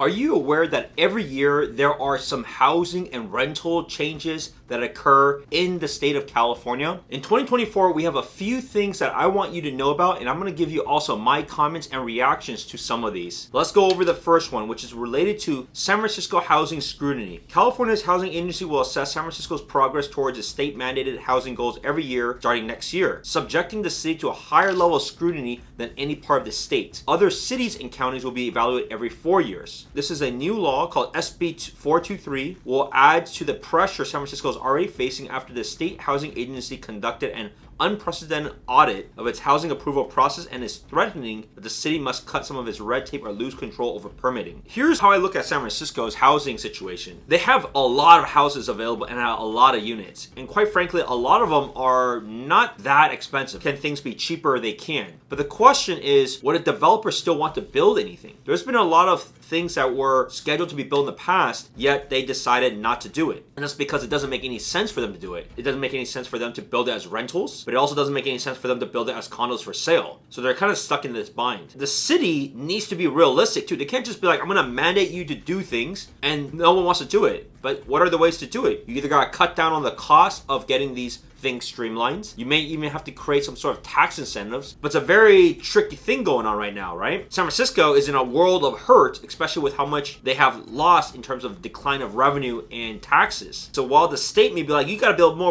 Are you aware that every year there are some housing and rental changes that occur in the state of California? In 2024, we have a few things that I want you to know about, and I'm going to give you also my comments and reactions to some of these. Let's go over the first one, which is related to San Francisco housing scrutiny. California's housing agency will assess San Francisco's progress towards its state-mandated housing goals every year starting next year, subjecting the city to a higher level of scrutiny than any part of the state. Other cities and counties will be evaluated every 4 years. This is a new law called SB 423, will add to the pressure San Francisco is already facing after the state housing agency conducted an unprecedented audit of its housing approval process and is threatening that the city must cut some of its red tape or lose control over permitting. Here's how I look at San Francisco's housing situation. They have a lot of houses available and a lot of units. And quite frankly, a lot of them are not that expensive. Can things be cheaper? They can. But the question is, would a developer still want to build anything? There's been a lot of things that were scheduled to be built in the past, yet they decided not to do it. And that's because it doesn't make any sense for them to do it. It doesn't make any sense for them to build it as rentals, but it also doesn't make any sense for them to build it as condos for sale. So they're kind of stuck in this bind. The city needs to be realistic too. They can't just be like, I'm going to mandate you to do things and no one wants to do it. But what are the ways to do it? You either got to cut down on the cost of getting these things streamlined. You may even have to create some sort of tax incentives, but it's a very tricky thing going on right now, right? San Francisco is in a world of hurt, especially with how much they have lost in terms of decline of revenue and taxes. So while the state may be like, you got to build more,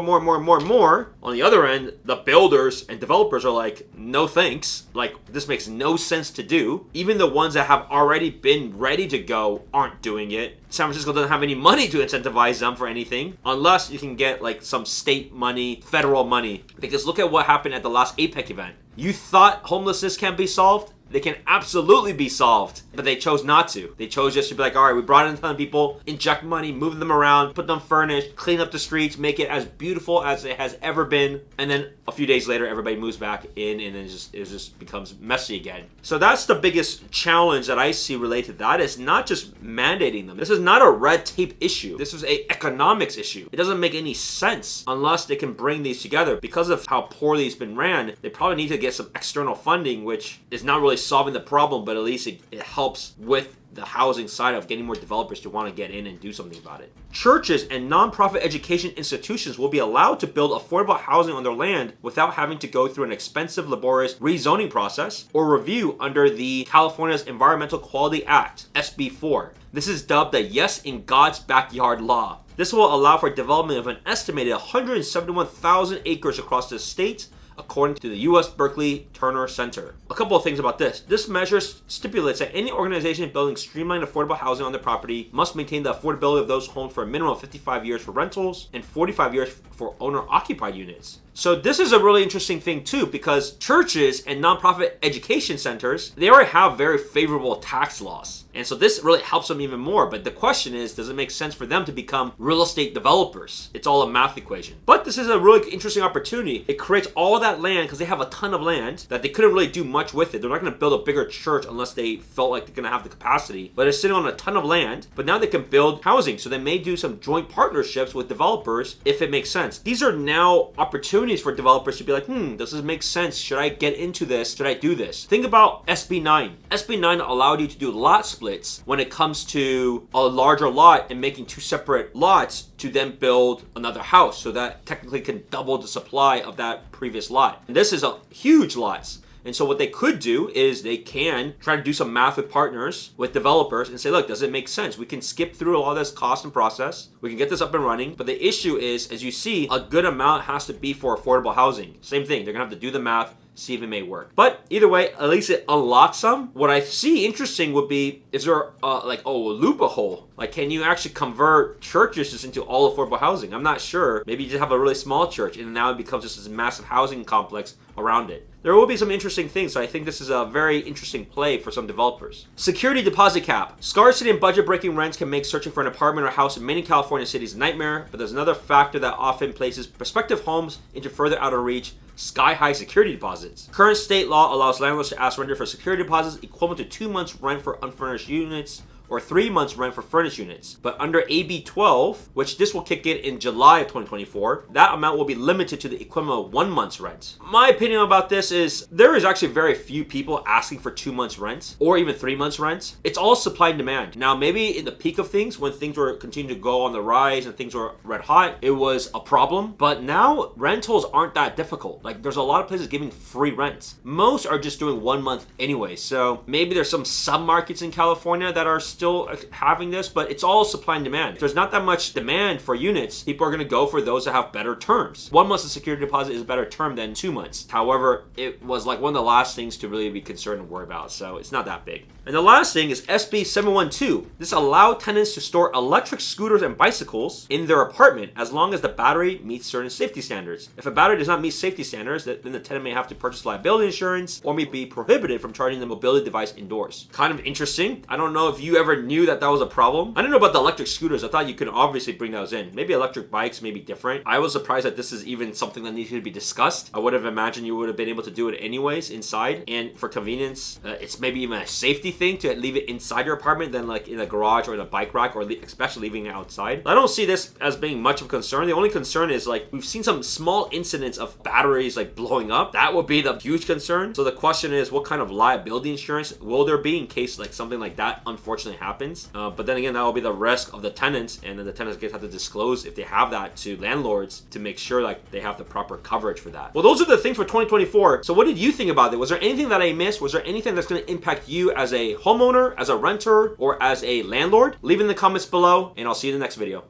on the other end, the builders and developers are like, no thanks. Like, this makes no sense to do. Even the ones that have already been ready to go aren't doing it. San Francisco doesn't have any money to incentivize them for anything unless you can get like some state money, federal money. Because look at what happened at the last APEC event. You thought homelessness can't be solved? They can absolutely be solved, but they chose not to. They chose just to be like, all right, we brought in a ton of people, inject money, move them around, put them furnished, clean up the streets, make it as beautiful as it has ever been. And then a few days later, everybody moves back in and it just becomes messy again. So that's the biggest challenge that I see related to that, is not just mandating them. This is not a red tape issue. This is an economics issue. It doesn't make any sense unless they can bring these together. Because of how poorly it's been ran, they probably need to get some external funding, which is not really solving the problem, but at least it helps with the housing side of getting more developers to want to get in and do something about it. Churches and nonprofit education institutions will be allowed to build affordable housing on their land without having to go through an expensive, laborious rezoning process or review under the California's Environmental Quality Act, SB 4. This is dubbed the Yes in God's Backyard Law. This will allow for development of an estimated 171,000 acres across the state, according to the U.S. Berkeley Turner Center. A couple of things about this. This measure stipulates that any organization building streamlined affordable housing on their property must maintain the affordability of those homes for a minimum of 55 years for rentals and 45 years for owner-occupied units. So this is a really interesting thing too, because churches and nonprofit education centers, they already have very favorable tax laws. And so this really helps them even more. But the question is, does it make sense for them to become real estate developers? It's all a math equation. But this is a really interesting opportunity. It creates all of that land, because they have a ton of land that they couldn't really do much with it. They're not going to build a bigger church unless they felt like they're going to have the capacity. But they're sitting on a ton of land, but now they can build housing. So they may do some joint partnerships with developers if it makes sense. These are now opportunities for developers to be like, does this make sense? Should I get into this? Should I do this? Think about SB 9. SB 9 allowed you to do lot splits when it comes to a larger lot and making two separate lots to then build another house. So that technically can double the supply of that previous lot. And this is a huge lots. And so what they could do is they can try to do some math with partners, with developers, and say, look, does it make sense? We can skip through all this cost and process. We can get this up and running. But the issue is, as you see, a good amount has to be for affordable housing. Same thing. They're going to have to do the math, see if it may work. But either way, at least it unlocks some. What I see interesting would be, is there a loophole? Like, can you actually convert churches just into all affordable housing? I'm not sure. Maybe you just have a really small church and now it becomes just this massive housing complex around it. There will be some interesting things, so I think this is a very interesting play for some developers. Security deposit cap. Scarcity and budget-breaking rents can make searching for an apartment or house in many California cities a nightmare, but there's another factor that often places prospective homes into further out of reach: sky-high security deposits. Current state law allows landlords to ask renters for security deposits equivalent to 2 months' rent for unfurnished units or 3 months rent for furnished units. But under AB 12, which this will kick in July of 2024, that amount will be limited to the equivalent of 1 month's rent. My opinion about this is there is actually very few people asking for 2 months rent or even 3 months rent. It's all supply and demand. Now, maybe in the peak of things, when things were continuing to go on the rise and things were red hot, it was a problem. But now rentals aren't that difficult. Like, there's a lot of places giving free rent. Most are just doing 1 month anyway. So maybe there's some sub-markets in California that are still having this, but it's all supply and demand. If there's not that much demand for units, people are going to go for those that have better terms. 1 month of security deposit is a better term than 2 months. However, it was like one of the last things to really be concerned and worry about. So it's not that big. And the last thing is SB 712. This allowed tenants to store electric scooters and bicycles in their apartment as long as the battery meets certain safety standards. If a battery does not meet safety standards, then the tenant may have to purchase liability insurance or may be prohibited from charging the mobility device indoors. Kind of interesting. I don't know if you ever knew that was a problem. I didn't know about the electric scooters. I thought you could obviously bring those in. Maybe electric bikes may be different. I was surprised that this is even something that needed to be discussed. I would have imagined you would have been able to do it anyways inside. And for convenience, it's maybe even a safety thing to leave it inside your apartment than like in a garage or in a bike rack, or especially leaving it outside. I don't see this as being much of a concern. The only concern is like we've seen some small incidents of batteries like blowing up. That would be the huge concern. So the question is, what kind of liability insurance will there be in case like something like that unfortunately happens? But then again, that will be the risk of the tenants, and then the tenants have to disclose if they have that to landlords to make sure like they have the proper coverage for that. Well, those are the things for 2024. So what did you think about it? Was there anything that I missed? Was there anything that's going to impact you as a homeowner, as a renter, or as a landlord? Leave it in the comments below, and I'll see you in the next video.